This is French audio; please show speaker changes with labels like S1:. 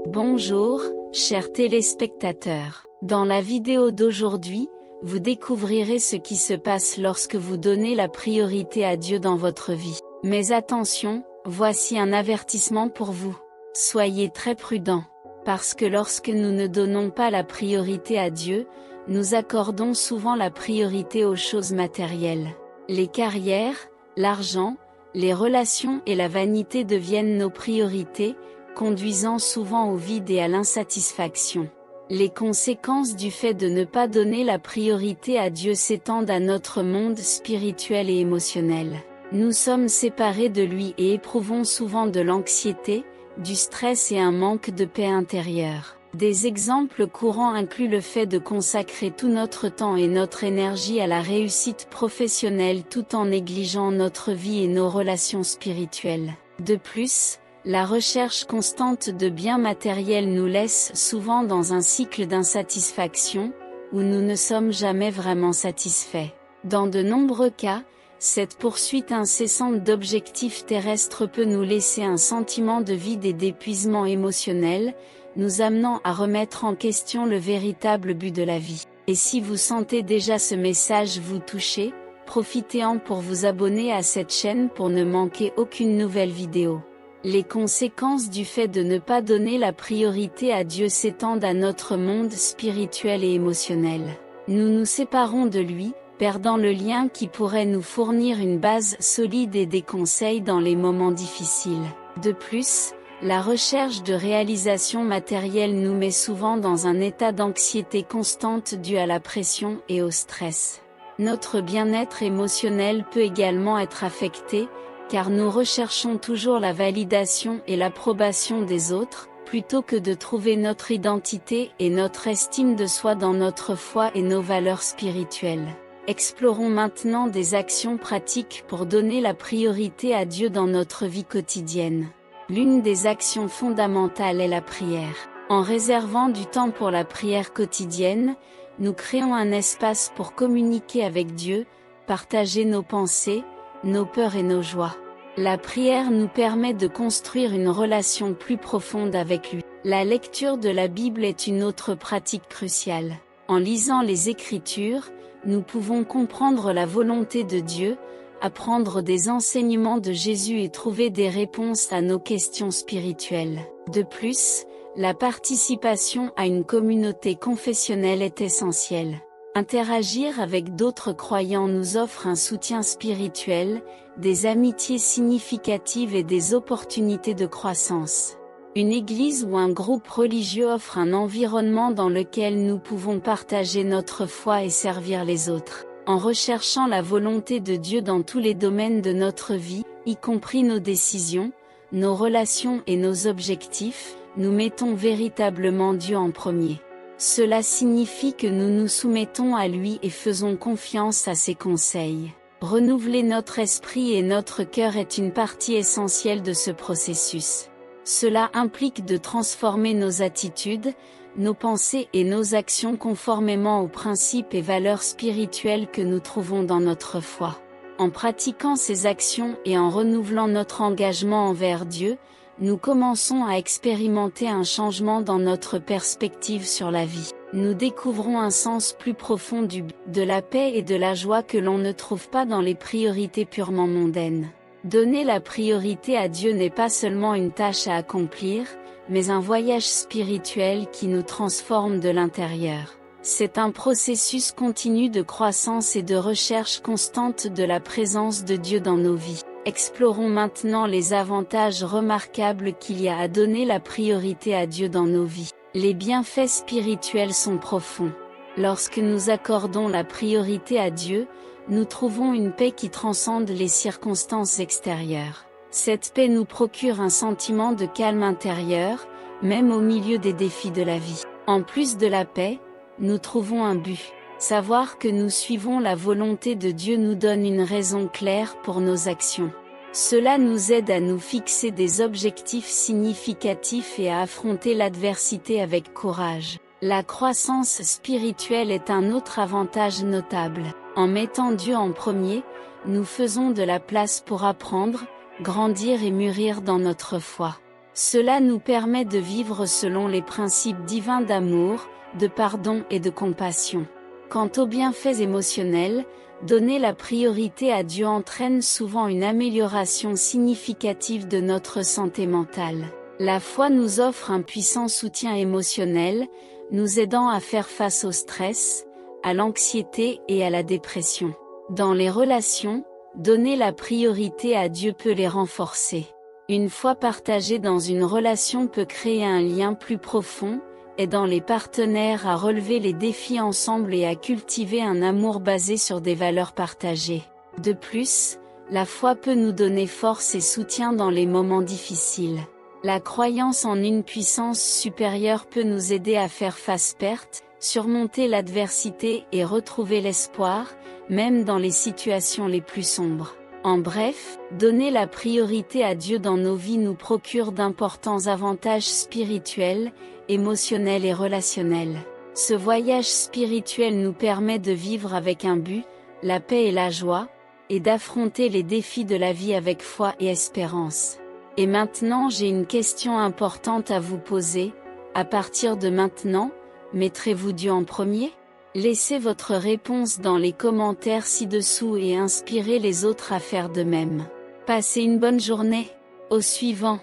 S1: Bonjour, chers téléspectateurs. Dans la vidéo d'aujourd'hui, vous découvrirez ce qui se passe lorsque vous donnez la priorité à Dieu dans votre vie. Mais attention, voici un avertissement pour vous. Soyez très prudents. Parce que lorsque nous ne donnons pas la priorité à Dieu, nous accordons souvent la priorité aux choses matérielles. Les carrières, l'argent, les relations et la vanité deviennent nos priorités, conduisant souvent au vide et à l'insatisfaction. Les conséquences du fait de ne pas donner la priorité à Dieu s'étendent à notre monde spirituel et émotionnel. Nous sommes séparés de lui et éprouvons souvent de l'anxiété, du stress et un manque de paix intérieure. Des exemples courants incluent le fait de consacrer tout notre temps et notre énergie à la réussite professionnelle tout en négligeant notre vie et nos relations spirituelles. De plus, la recherche constante de biens matériels nous laisse souvent dans un cycle d'insatisfaction, où nous ne sommes jamais vraiment satisfaits. Dans de nombreux cas, cette poursuite incessante d'objectifs terrestres peut nous laisser un sentiment de vide et d'épuisement émotionnel, nous amenant à remettre en question le véritable but de la vie. Et si vous sentez déjà ce message vous toucher, profitez-en pour vous abonner à cette chaîne pour ne manquer aucune nouvelle vidéo. Les conséquences du fait de ne pas donner la priorité à Dieu s'étendent à notre monde spirituel et émotionnel. Nous nous séparons de lui, perdant le lien qui pourrait nous fournir une base solide et des conseils dans les moments difficiles. De plus, la recherche de réalisation matérielle nous met souvent dans un état d'anxiété constante dû à la pression et au stress. Notre bien-être émotionnel peut également être affecté, car nous recherchons toujours la validation et l'approbation des autres, plutôt que de trouver notre identité et notre estime de soi dans notre foi et nos valeurs spirituelles. Explorons maintenant des actions pratiques pour donner la priorité à Dieu dans notre vie quotidienne. L'une des actions fondamentales est la prière. En réservant du temps pour la prière quotidienne, nous créons un espace pour communiquer avec Dieu, partager nos pensées, nos peurs et nos joies. La prière nous permet de construire une relation plus profonde avec lui. La lecture de la Bible est une autre pratique cruciale. En lisant les Écritures, nous pouvons comprendre la volonté de Dieu, apprendre des enseignements de Jésus et trouver des réponses à nos questions spirituelles. De plus, la participation à une communauté confessionnelle est essentielle. Interagir avec d'autres croyants nous offre un soutien spirituel, des amitiés significatives et des opportunités de croissance. Une église ou un groupe religieux offre un environnement dans lequel nous pouvons partager notre foi et servir les autres. En recherchant la volonté de Dieu dans tous les domaines de notre vie, y compris nos décisions, nos relations et nos objectifs, nous mettons véritablement Dieu en premier. Cela signifie que nous nous soumettons à lui et faisons confiance à ses conseils. Renouveler notre esprit et notre cœur est une partie essentielle de ce processus. Cela implique de transformer nos attitudes, nos pensées et nos actions conformément aux principes et valeurs spirituelles que nous trouvons dans notre foi. En pratiquant ces actions et en renouvelant notre engagement envers Dieu, nous commençons à expérimenter un changement dans notre perspective sur la vie. Nous découvrons un sens plus profond de la paix et de la joie que l'on ne trouve pas dans les priorités purement mondaines. Donner la priorité à Dieu n'est pas seulement une tâche à accomplir, mais un voyage spirituel qui nous transforme de l'intérieur. C'est un processus continu de croissance et de recherche constante de la présence de Dieu dans nos vies. Explorons maintenant les avantages remarquables qu'il y a à donner la priorité à Dieu dans nos vies. Les bienfaits spirituels sont profonds. Lorsque nous accordons la priorité à Dieu, nous trouvons une paix qui transcende les circonstances extérieures. Cette paix nous procure un sentiment de calme intérieur, même au milieu des défis de la vie. En plus de la paix, nous trouvons un but. Savoir que nous suivons la volonté de Dieu nous donne une raison claire pour nos actions. Cela nous aide à nous fixer des objectifs significatifs et à affronter l'adversité avec courage. La croissance spirituelle est un autre avantage notable. En mettant Dieu en premier, nous faisons de la place pour apprendre, grandir et mûrir dans notre foi. Cela nous permet de vivre selon les principes divins d'amour, de pardon et de compassion. Quant aux bienfaits émotionnels, donner la priorité à Dieu entraîne souvent une amélioration significative de notre santé mentale. La foi nous offre un puissant soutien émotionnel, nous aidant à faire face au stress, à l'anxiété et à la dépression. Dans les relations, donner la priorité à Dieu peut les renforcer. Une foi partagée dans une relation peut créer un lien plus profond, aidant les partenaires à relever les défis ensemble et à cultiver un amour basé sur des valeurs partagées. De plus, la foi peut nous donner force et soutien dans les moments difficiles. La croyance en une puissance supérieure peut nous aider à faire face pertes, surmonter l'adversité et retrouver l'espoir, même dans les situations les plus sombres. En bref, donner la priorité à Dieu dans nos vies nous procure d'importants avantages spirituels, émotionnels et relationnels. Ce voyage spirituel nous permet de vivre avec un but, la paix et la joie, et d'affronter les défis de la vie avec foi et espérance. Et maintenant j'ai une question importante à vous poser, à partir de maintenant, mettrez-vous Dieu en premier ? Laissez votre réponse dans les commentaires ci-dessous et inspirez les autres à faire de même. Passez une bonne journée. Au suivant.